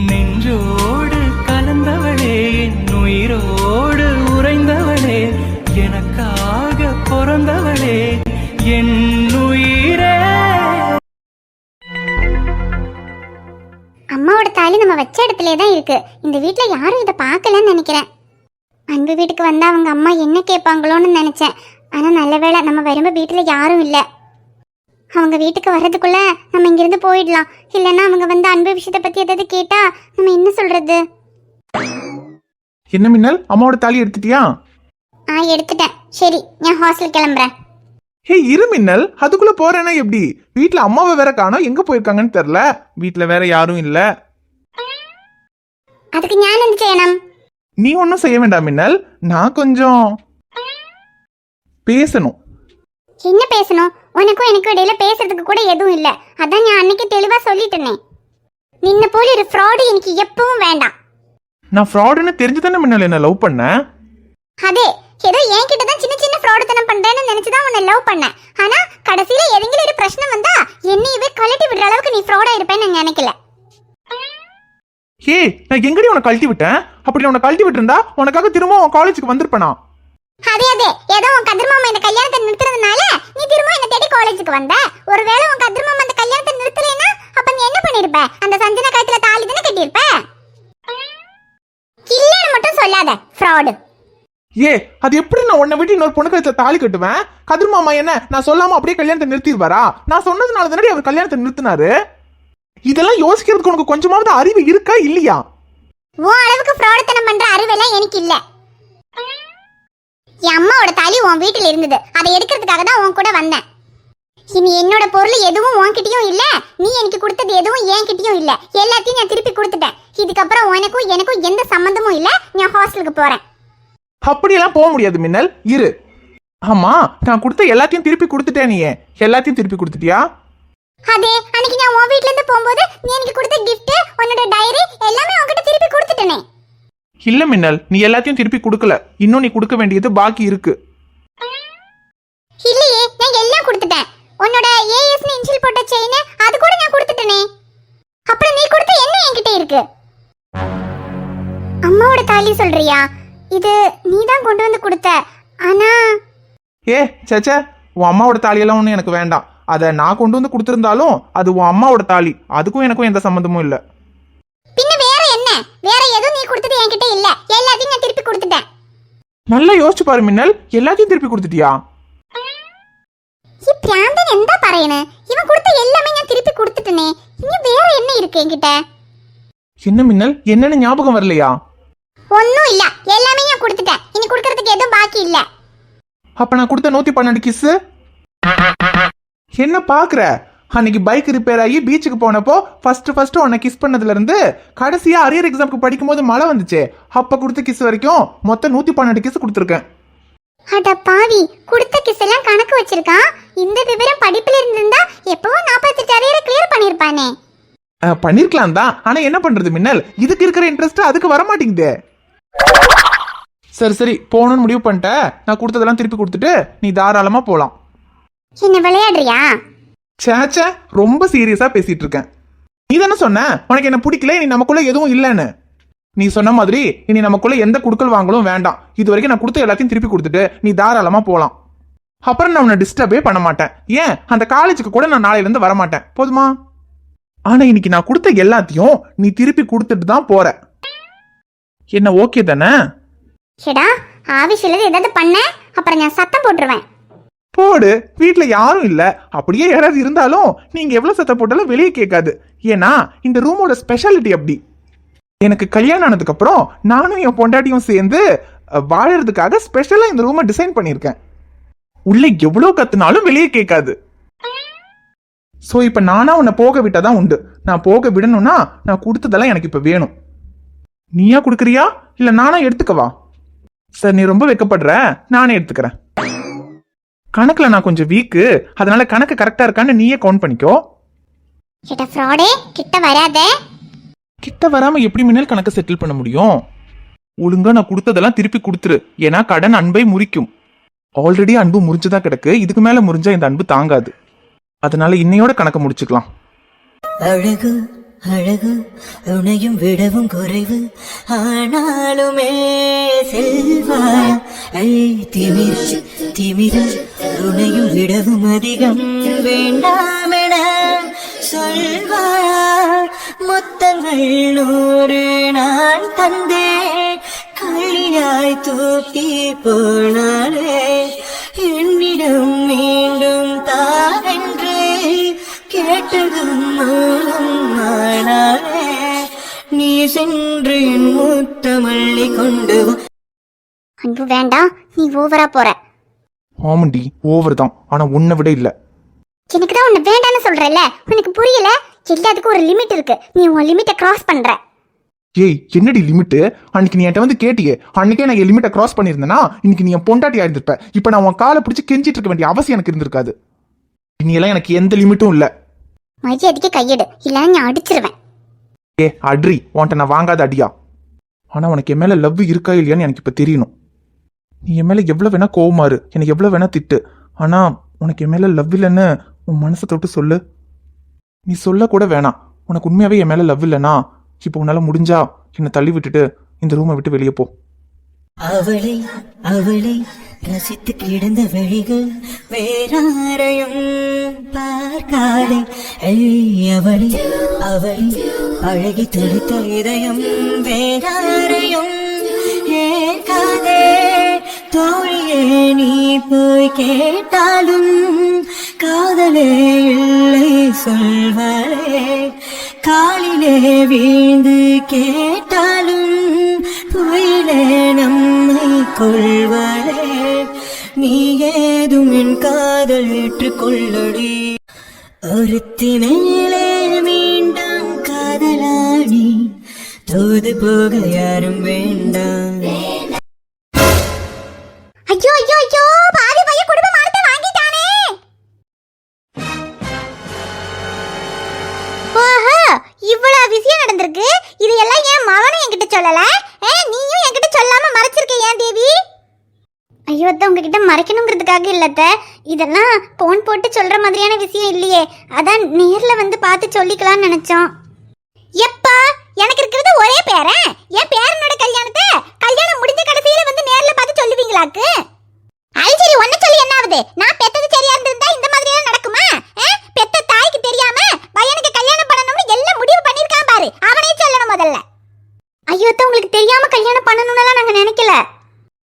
நெஞ்சோடு கலந்தவளே, என் உயிரோடு உறைந்தவளே, எனக்காக பிறந்தவளே, என் உயிரே. அம்மாவோட தாலி நம்ம வச்ச இடத்துல தான் இருக்கு. இந்த வீட்ல யாரும் இதை பார்க்கலன்னு நினைக்கிறேன். அன்பு வீட்டுக்கு வந்தா அவங்க அம்மா என்ன கேட்பாங்களோன்னு நினைச்சேன். ஆனா நல்ல வேளை நம்ம வரும்போது வீட்டுல யாரும் இல்லை. அவங்க வீட்டுக்கு வர்றதுக்குள்ள நம்ம இங்கிருந்து போயிடலாம். இல்லைன்னா அவங்க வந்து அன்பு விஷயத்தை பத்தி ஏதாவது கேட்டா நம்ம என்ன சொல்றது? என்ன மின்னல், அம்மாவோட தாலி எடுத்துட்டியா? எடுத்துட்டேன். சரி, நான் ஹாஸ்டல் கிளம்புறேன். ஹே இரு மின்னல், அதுக்குள்ள போறேன்னா எப்படி? வீட்டுல அம்மாவை வேற காணோம், எங்க போயிருக்காங்கன்னு தெரியல. வீட்டுல வேற யாரும் இல்ல. அதுக்கு ஞானம் என்ன செய்யணும்? நீ ஒன்னும் செய்ய வேண்டாம் மின்னல், நான் கொஞ்சம் பேசணும். என்ன பேசணும்? உனக்கும் எனக்கும் இடையில பேசுறதுக்கு கூட எதுவும் இல்ல. அதான் நான் அன்னைக்கு தெளிவா சொல்லிட்டேனே. நின்ன போல ஒரு ஃப்ராடு எனக்கு எப்பவும் வேண்டாம். நான் ஃப்ராடுன்னு தெரிஞ்சுதானே மின்னல் என்ன லவ் பண்ண? அதே ஏதோ என்கிட்ட தான் சின்ன சின்ன ஃப்ராடுத்தனம் பண்றேன்னு நினைச்சுதான் உன்னை லவ் பண்ணேன். ஆனா கடைசியில எதுங்கில ஒரு பிரச்சனை வந்தா என்னையவே கழட்டி விடுற அளவுக்கு நீ ஃப்ராடா இருப்பேன்னு நான் நினைக்கல. ஹே, நான் எங்கடி உன்னை கழட்டி விட்டேன்? அப்படி உன்னை கழட்டி விட்டுருந்தா உனக்காக திரும்ப உன் காலேஜுக்கு வந்திருப்பேனா? அதே ஏதோ உன் கதிர் மாமா இந்த கல்யாணத்தை நிறுத்துறதுனால நீ திரும்ப என்ன தேடி காலேஜுக்கு வந்த. ஒருவேளை உன் கதிர் மாமா அந்த கல்யாணத்தை நிறுத்தலைன்னா அப்ப நீ என்ன பண்ணிருப்ப? அந்த சஞ்சனா கழுத்துல தாலி தானே கட்டியிருப்ப. இல்லன்னு மட்டும் சொல்லாத ஃப்ராடு. ஏ, அது எப்படி நான் உன்னை விட்டு இன்னொரு பொண்ணு கழுத்துல தாலி கட்டுவேன்? கதிர் மாமா என்ன நான் சொல்லாம அப்படியே கல்யாணத்தை நிறுத்திடுவாரா? நான் சொன்னதுனால தானே அவர் கல்யாணத்தை நிறுத்தினாரு. இதெல்லாம் யோசிக்கிறதுக்கு உனக்கு கொஞ்சமாவது அறிவு இருக்கா இல்லையா? உன் அளவுக்கு ஃப்ராடுத்தனம் பண்ற அறிவெல்லாம் எனக்கு இல்ல. என் அம்மாவோட தாலி உன் வீட்டுல இருந்தது, அதை எடுக்கிறதுக்காக தான் உன் கூட வந்தேன். இனி என்னோட பொருள் எதுவும் உன்கிட்டயும் இல்ல, நீ எனக்கு கொடுத்தது எதுவும் என்கிட்டயும் இல்ல. எல்லாத்தையும் நான் திருப்பி கொடுத்துட்டேன். இதுக்கப்புறம் உனக்கும் எனக்கும் எந்த சம்பந்தமும் இல்ல. நான் ஹாஸ்டலுக்கு போறேன். அப்படியெல்லாம் போக முடியாது மின்னல், இரு. ஆமா, நான் கொடுத்த எல்லாத்தையும் திருப்பி கொடுத்துட்டேன். நீ எல்லாத்தையும் திருப்பி கொடுத்துட்டியா? அதே அன்னைக்கு நான் உன் வீட்ல இருந்து போகும்போது நீ எனக்கு கொடுத்த gift, உன்னோட டைரி எல்லாமே உன்கிட்ட திருப்பி கொடுத்துட்டேனே. இல்ல மின்னல், நீ எல்லாத்தையும் திருப்பி கொடுக்கல. இன்னும் நீ கொடுக்க வேண்டியது பாக்கி இருக்கு. இல்லையே, நான் எல்லாம் கொடுத்துட்டேன். உன்னோட ஏஎஸ் னு இன்ஷியல் போட்ட செயின் அது கூட நான் கொடுத்துட்டேனே. அப்புறம் நீ கொடுத்த என்ன என்கிட்ட இருக்கு? அம்மாவோட தாலி சொல்றியா? இது நீ தான் கொண்டு வந்து கொடுத்த. ஆனா சேச்சே, உன் அம்மாவோட தாலியெல்லாம் ஒன்றும் எனக்கு வேண்டாம். அதை நான் கொண்டு வந்து கொடுத்துருந்தாலும் அது உன் அம்மாவோட தாலி. அதுக்கும் எனக்கும் எந்த சம்மந்தமும் இல்லை. பின்ன வேற என்ன? வேற எதுவும் நீ கொடுத்தது என்கிட்ட இல்ல. எல்லாத்தையும் நான் திருப்பி கொடுத்துட்டேன். நல்லா யோசிச்சு பாரு மின்னல், எல்லாத்தையும் திருப்பி கொடுத்துட்டியா? பிராந்தன் എന്താ പറയണേ? இவன் கொடுத்த எல்லாமே நான் திருப்பி கொடுத்துட்டேனே. இனி வேற என்ன இருக்கு என்கிட்ட? என்ன மின்னல், என்னன்னு ஞாபகம் வரலையா? ஒன்னும் இல்ல, எல்லாமே நான் கொடுத்துட்டேன். இனி கொடுக்கிறதுக்கு எதுவும் பாக்கி இல்ல. அப்ப நான் கொடுத்த 112 கிஸ் என்ன பாக்குற? அன்னைக்கு பைக் ரிப்பேர் ஆகி பீச்சுக்கு போனப்போ ஃபர்ஸ்ட் உன்னை கிஸ் பண்ணதுல இருந்து கடைசியா அரியர் எக்ஸாம்க்கு படிக்கும் போது மழை வந்துச்சு, அப்ப கொடுத்த கிஸ் வரைக்கும் மொத்தம் 112 கிஸ் கொடுத்துருக்கேன். அட பாவி, கொடுத்த கிஸ் எல்லாம் கணக்கு வச்சிருக்கான். இந்த விவரம் படிப்புல இருந்திருந்தா எப்பவும் 48 அரியரை கிளியர் பண்ணிருப்பானே. பண்ணிருக்கலாம் தான், ஆனா என்ன பண்றது மின்னல், இதுக்கு இருக்கிற இன்ட்ரெஸ்ட் அதுக்கு வர மாட்டேங்குதே. சரி போகணும்னு முடிவு பண்ணிட்ட. நான் கொடுத்ததெல்லாம் திருப்பி கொடுத்துட்டு நீ தாராளமா போலாம். என்ன விளையாடுறியா? சேச்சே, ரொம்ப சீரியஸா பேசிட்டு இருக்கேன். நீ தானே சொன்ன உனக்கு என்ன பிடிக்கல, நீ நமக்குள்ள எதுவும் இல்லைன்னு. நீ சொன்ன மாதிரி இனி நமக்குள்ள எந்த குடுக்கல் வாங்கலும் வேண்டாம். இது வரைக்கும் நான் கொடுத்த எல்லாத்தையும் திருப்பி கொடுத்துட்டு நீ தாராளமா போலாம். அப்புறம் நான் உன்னை டிஸ்டர்பே பண்ண மாட்டேன். ஏன், அந்த காலேஜுக்கு கூட நான் நாளையில இருந்து வர மாட்டேன், போதுமா? ஆனா இன்னைக்கு நான் கொடுத்த எல்லாத்தையும் நீ திருப்பி கொடுத்துட்டு தான் போற. என்ன ஓகே தானே? ஆவிஷில ஏதாவது பண்ண அப்புறம் நான் சத்தம் போட்டுருவேன். போடு, வீட்டுல யாரும் இல்ல. அப்படியே யாராவது இருந்தாலும் நீங்க எவ்வளவு சத்தம் போட்டாலும் வெளியே கேட்காது. ஏன்னா இந்த ரூமோட ஸ்பெஷாலிட்டி அப்படி. எனக்கு கல்யாணம் ஆனதுக்கு அப்புறம் நானும் என் பொண்டாட்டியும் சேர்ந்து வாழறதுக்காக ஸ்பெஷலா இந்த ரூமை டிசைன் பண்ணிருக்கேன். உள்ள எவ்வளவு கத்துனாலும் வெளியே கேட்காது. சோ இப்ப நானா உன்னை போக விட்டாதான் உண்டு. நான் போக விடணும்னா நான் கொடுத்ததெல்லாம் எனக்கு இப்ப வேணும். நீயா கொடுக்கறியா இல்ல நானா எடுத்துக்கவா? சார், நீ ரொம்ப வெக்கப்படுற, நானே எடுத்துக்கிறேன். கணக்குல நான் கொஞ்சம் வீக்கு, அதனால கணக்கு கரெக்டா இருக்கான்னு நீயே கவுண்ட் பண்ணிக்கோ. கிட்ட வராம எப்படி மின்னல் கணக்கு செட்டில் பண்ண முடியும்? ஒழுங்கா நான் கொடுத்ததெல்லாம் திருப்பி கொடுத்துரு. ஏன்னா கடன் அன்பை முறிக்கும். ஆல்ரெடி அன்பு முறிஞ்சுதான் கிடக்கு, இதுக்கு மேல முறிஞ்சா இந்த அன்பு தாங்காது. அதனால இன்னையோட கணக்கு முடிச்சுக்கலாம். அழகு அழகு உனையும் விடவும் குறைவு ஆனாலுமே செல்வாய் ஐ திமிர் திமிர் உனையும் விடவும் அதிகம் வேண்டாமென சொல்வாயா முத்தங்கள் 100 நான் தந்தேன் களியாய் தூக்கி போனாலே என்னிடம் மீண்டும் தாவென்று கேட்டதும் ஆனாலே நீ சென்று என் முத்தமல்லி கொண்டு வா. அன்பு வேண்டாம், நீ ஓவரா போற. ஆமண்டி ஓவர் தான், ஆனா உன்னை விட இல்ல. எனக்கு தான் உன்னை வேண்டான்னு சொல்றேன்ல, உனக்கு புரியல? எல்லாத்துக்கும் ஒரு லிமிட் இருக்கு, நீ உன் லிமிட்டை கிராஸ் பண்ற. ஏய் என்னடி லிமிட்டு? அன்னைக்கு நீ என்கிட்ட வந்து கேட்டியே, அன்னைக்கே நான் என் லிமிட்டை கிராஸ் பண்ணியிருந்தேன்னா இன்னைக்கு நீ என் பொண்டாட்டியா இருந்திருப்ப. இப்போ நான் உன் காலை பிடிச்சி கெஞ்சிட்டு இருக்க வேண்டிய அவசியம் எனக்கு இருந்திருக்காது. நீ எல்லாம் எனக்கு எந்த லிமிட்டும் இல்ல. மரியாதைக்கு கையெடு, இல்லைன்னா நான் அடிச்சிருவேன். ஏ அட்ரி, உன்கிட்ட நான் வாங்காத அடியா. ஆனா உனக்கு என் மேல லவ் இருக்கா இல்லையான்னு எனக்கு இப்ப தெரியணும். நீ என் மேல எவ்வளவு வேணா கோவமாறு, எனக்கு எவ்வளவு வேணா திட்டு, ஆனா உனக்கு என் மேல லவ் இல்லைன்னு உன் மனசை தொட்டு சொல்லு. நீ சொல்ல கூட வேணாம், உனக்கு உண்மையாவே என் மேல லவ் இல்லைன்னா இப்போ உன்னால முடிஞ்சா என்னை தள்ளி விட்டுட்டு இந்த ரூமை விட்டு வெளியே போ. அவளை அவளை ரசித்து கிடந்த வழிகள் வேறாரையும் பார்க்காதே. அவளை அவளை அழகி துடித்த இதயம் வேறாரையும் ஏற்காதே. தோழியே நீ போய் கேட்டாலும் காதலே இல்லை சொல்வாரே. காலிலே வீழ்ந்து கேட்டாலும் பொயிலே நம்மை கொள்வாரே. நீ ஏதும் என் காதல் ஏற்றுக்கொள்ளடி. ஒருத்தி மேலே மீண்டும் காதலாடி தோது போக யாரும் வேண்டாம். ஐயோ ஐயோ ஐயோ, பாவி பைய குடும்ப மானத்தை வாங்கிட்டானே. ஓஹோ, இவ்வளவு விஷயம் நடந்திருக்கு. இது எல்லாம் ஏன் மவனும் என்கிட்ட சொல்லல? நீயும் என்கிட்ட சொல்லாம மறைச்சிருக்க ஏன் தேவி? ஐயோ அத்தை, உங்ககிட்ட மறைக்கணுங்கிறதுக்காக இல்லத்த, இதெல்லாம் போன் போட்டு சொல்ற மாதிரியான விஷயம் இல்லையே, அதான் நேர்ல வந்து பார்த்து சொல்லிக்கலாம்னு நினைச்சோம். எப்பா எனக்கு இருக்கிறது ஒரே பேரன், என் பேரனோட கல்யாணத்தை கல்யாணம் முடிஞ்ச கடைசியில வந்து நேர்ல பார்த்து சொல்லுவீங்களாக்கு? சரி ஒன்ன சொல்லி என்ன ஆகுது? நான் பெத்தது சரியா இருந்திருந்தா இந்த மாதிரி எல்லாம் நடக்குமா? பெத்த தாய்க்கு தெரியாம பையனுக்கு கல்யாணம் பண்ணணும்னு எல்லாம் முடிவு பண்ணிருக்கான் பாரு, அவனே சொல்லணும் முதல்ல. ஐயோ அத்தை, உங்களுக்கு தெரியாம கல்யாணம் பண்ணணும்னுலாம் நாங்க நினைக்கல.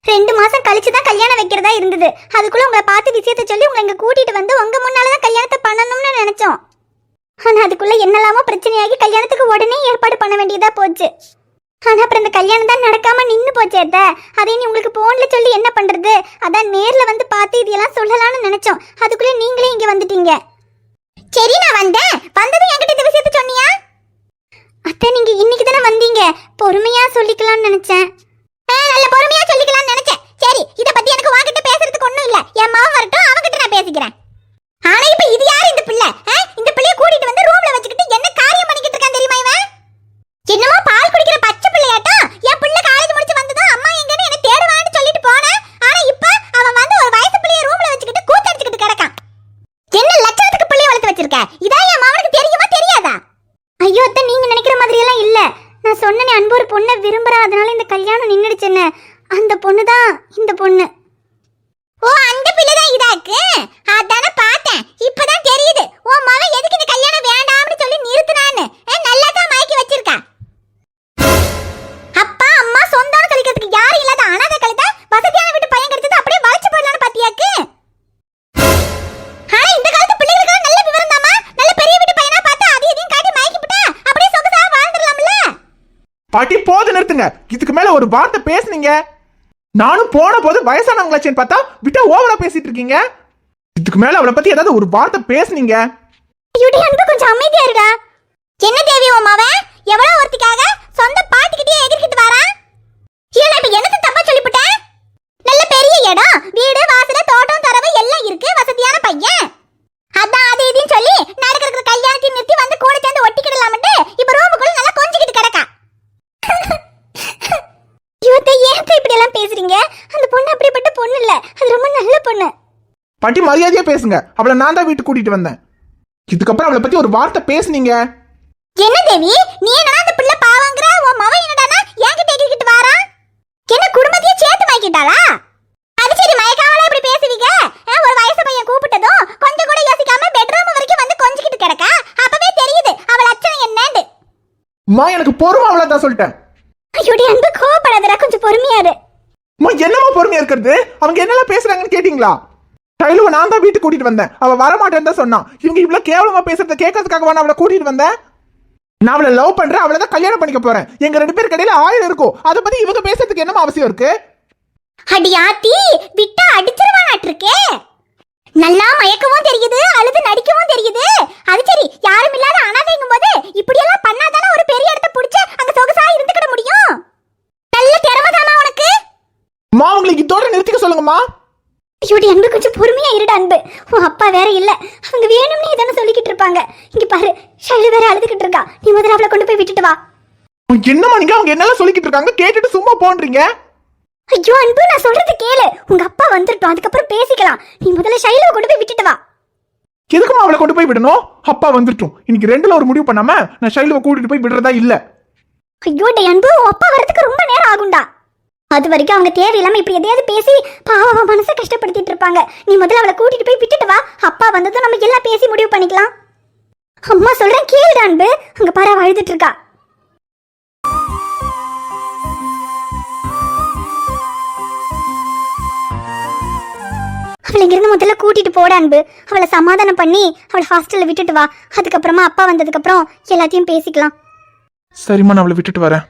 2 மாசம் கழிச்சு தான் கல்யாணம் வைக்கிறதா இருந்தது. அதுக்குள்ள உங்களை பார்த்து விஷயத்த சொல்லி உங்களை இங்க கூட்டிட்டு வந்து உங்க முன்னாலதான் கல்யாணத்தை பண்ணணும்னு நினைச்சோம். ஆனா அதுக்குள்ள என்னெல்லாமோ பிரச்சனையாகி கல்யாணத்துக்கு உடனே ஏற்பாடு பண்ண வேண்டியதா போச்சு. ஆனா அப்புறம் இந்த கல்யாணம் தான் நடக்காம நின்னு போச்சே அத்தை. அதே நீ உங்களுக்கு போன்ல சொல்லி என்ன பண்றது? அதான் நேர்ல வந்து பார்த்து இதெல்லாம் சொல்லலாம்னு நினைச்சோம். அதுக்குள்ள நீங்களே இங்க வந்துட்டீங்க. சரி நான் வந்தேன். வந்ததும் என்கிட்ட இந்த விஷயத்த சொன்னியா? அத்தை நீங்க இன்னைக்கு தானே வந்தீங்க, பொறுமையா சொல்லிக்கலாம்னு நினைச்சேன். நல்ல பொறுமையா சொல்லிக்கலாம்னு நினைச்சேன். சரி, இத பத்தி எனக்கு உன்கிட்ட பேசுறதுக்கு ஒண்ணும் இல்ல. என் மாவன் வரட்டும், அவன்கிட்ட நான் பேசிக்கிறேன். ஆனா இப்ப இது யாரு இந்த பிள்ளை? இந்த பிள்ளைய கூட்டிட்டு வந்து ரூம்ல வச்சுக்கிட்டு என்ன காரியம் பண்ணிக்கிட்டு இருக்கான் தெரியுமா இவன்? என்னமோ பால் குடிக்கிற பச்சை பிள்ளையாட்டம் என் பிள்ளை காலேஜ் முடிச்சு வந்ததும் அம்மா எங்கன்னு என்ன தேடுவான்னு சொல்லிட்டு போனேன். ஆனா இப்ப அவன் வந்து ஒரு வயசு பிள்ளைய ரூம்ல வச்சுக்கிட்டு கூத்தடிச்சுக்கிட்டு கிடக்கான். என்ன லட்சத்துக்கு பிள்ளைய வளர்த்து வச்சிருக்க? இதான் என் மாவனுக்கு தெரியுமா தெரியாதா? ஐயோ அத்தை, நீங்க நினைக்கிற மாதிரி எல்லாம் இல்ல. நான் சொன்னேனே அன்பு ஒரு பொண்ணை விரும்புறா, அதனால இந்த கல்யாணம் நின்னுடுச்சுன்னு. அந்த பொண்ணு தான் இந்த பொண்ணு. ஓ, அந்த பிள்ளை தான் இதாக்கு? அதானே பார்த்தேன். இப்பதான் தெரியுது உன் மகன் எதுக்கு இந்த கல்யாணம் வேண்டாம்னு சொல்லி நிறுத்தினான்னு. நல்லா தான் மயக்கி வச்சிருக்கா. அப்பா அம்மா சொந்தம்னு சொல்லிக்கிறதுக்கு யாரும் இல்லாத அனாதை கழுத வசதியான வீட்டு பையன் கிடைச்சது அப்படியே வளைச்சு போடலான்னு பாத்தியாக்கு? ஆனா இந்த காலத்து பிள்ளைகளுக்கு நல்ல விவரம் தாமா. நல்ல பெரிய வீட்டு பையனா பார்த்தா அது எதையும் காட்டி மயக்கி விட்டா அப்படியே சொகுசா வாழ்ந்துடலாம்ல. பாட்டி போது நிறுத்துங்க. இதுக்கு மேல ஒரு வார்த்தை பேசுனீங்க, நானும் போன போது வயசானவங்களாச்சேன்னு பார்த்தா விட்டா ஓவரா பேசிட்டு இருக்கீங்க. இதுக்கு மேல அவளை பத்தி ஏதாவது ஒரு வார்த்தை பேசுனீங்க. ஐயோடி அன்பு, கொஞ்சம் அமைதியா இருடா. என்ன தேவி உன் மவன் எவ்வளவு ஒருத்திக்காக சொந்த பாட்டிக்கிட்டே எகிரிக்கிட்டு வரா? இல்ல இப்ப என்னது தப்பா சொல்லிவிட்டேன்? நல்ல பெரிய இடம், வீடு வாசல் தோட்டம் தரவு எல்லாம் இருக்கு, வசதியான பையன். அதான் அது இதுன்னு சொல்லி நடக்கிற கல்யாணத்தை நிறுத்தி வந்து கூட சேர்ந்து ஒட்டிக்கிடலாம்ட்டு இப்ப ரூமுக்குள்ள நல்லா கொஞ்சிக்கிட்டு கிடக்கா. ஏன் இப்படி எல்லாம் பேசுறீங்க? அந்த பொண்ணு அப்படிப்பட்ட பொண்ணு இல்ல, அது ரொம்ப நல்ல பொண்ணு. பாட்டி மரியாதையா பேசுங்க. அவளை நான் தான் வீட்டுக்கு கூட்டிட்டு வந்தேன். இதுக்கப்புறம் அவளை பத்தி ஒரு வார்த்தை பேசுனீங்க. என்ன தேவி, நீ என்னடா அந்த பிள்ளை பாவங்கற? உன் மவன் என்னடானா என்கிட்ட கேக்கிட்டு வாரா? என்ன குடும்பத்தையே சேர்த்து மயக்கிட்டாளா? அது சரி, மயக்காமல இப்படி பேசுவீங்க? ஒரு வயசு பையன் கூப்பிட்டதும் கொஞ்சம் கூட யோசிக்காம பெட்ரூம் வரைக்கும் வந்து கொஞ்சிக்கிட்டு கிடக்கா. அப்பவே தெரியுது அவ லட்சணம் என்னன்னு. மா எனக்கு பொறுமை அவ்வளவுதான் சொல்லிட்டேன். ஐயோடி அன்பு, கோவப்படாதடா, கொஞ்சம் பொறுமையா இரு. மா என்னமா பொறுமையா இருக்கிறது? அவங்க என்னெல்லாம் பேசுறாங்கன்னு கேட்டீங்களா? கையில நான் தான் வீட்டுக்கு கூட்டிட்டு வந்தேன். அவ வரமாட்டேன்னு தான் சொன்னான். இவங்க இவ்வளவு கேவலமா பேசுறத கேட்கறதுக்காக நான் அவளை கூட்டிட்டு வந்தேன். நான் அவளை லவ் பண்றேன், அவளை தான் கல்யாணம் பண்ணிக்க போறேன். எங்க 2 பேருக்கு இடையில 1000 இருக்கும். அதை பத்தி இவங்க பேசுறதுக்கு என்ன அவசியம் இருக்கு? அடி ஆத்தி, விட்டா அடிச்சிருவானாட்டு இருக்கே. நல்லா மயக்கவும் தெரியுது, அழுது நடிக்கவும் தெரியுது. அது சரி, யாரும் இல்லாத அனாதைங்கும் போது இப்படி எல்லாம் பண்ணாதானே ஒரு பெரிய இடத்தை புடிச்சு அங்க சொகுசா இருந்துக்கிட முடியும். நல்ல திறமைதானா உனக்கு? மா உங்களுக்கு இதோட நிறுத்திக்க சொல்லுங்கம்மா. ஐயோடி அன்பு, கொஞ்சம் பொறுமையா இருடா அன்பு. உன் அப்பா வேற இல்ல, அவங்க வேணும்னே இதானே சொல்லிக்கிட்டு இருப்பாங்க. இங்க பாரு, ஷைலு வேற அழுதுகிட்டு இருக்கா. நீ முதல்ல அவளை கொண்டு போய் விட்டுட்டு வா. என்னமா நீங்க அவங்க என்னெல்லாம் சொல்லிக்கிட்டு இருக்காங்க கேட்டுட்டு சும்மா போன்றீங்க? ஐயோ அன்பு, நான் சொல்றது கேளு. உங்க அப்பா வந்துட்டோம், அதுக்கப்புறம் பேசிக்கலாம். நீ முதல்ல ஷைலுவை கொண்டு போய் விட்டுட்டு வா. எதுக்குமா அவளை கொண்டு போய் விடணும்? அப்பா வந்துட்டோம். இன்னைக்கு 2ல ஒரு முடிவு பண்ணாம நான் ஷைலுவை கூட்டிட்டு போய் விடுறதா இல்ல. ஐயோ டே அன்பு, உன் அப்பா வரதுக்கு ரொம்ப நேரம் ஆகும்டா. அது வரைக்கும் அவங்க தேவையில்லாம இப்படி எதையாவது பேசி பாவ மனசை கஷ்டப்படுத்திட்டு இருப்பாங்க. நீ முதல்ல அவளை கூட்டிட்டு போய் விட்டுட்டு வா. அப்பா வந்ததும் நம்ம எல்லாம் பேசி முடிவு பண்ணிக்கலாம். அம்மா சொல்றேன் கேளுடா அன்பு. அங்க பாரு, அவ அழுதுட்டு இருக்கா. அவளை இங்கிருந்து முதல்ல கூட்டிட்டு போட அன்பு. அவளை சமாதானம் பண்ணி அவளை ஹாஸ்டல்ல விட்டுட்டு வா. அதுக்கப்புறமா அப்பா வந்ததுக்கு அப்புறம் எல்லாத்தையும் பேசிக்கலாம். சரிம்மா, நான் அவளை விட்டுட்டு வரேன்.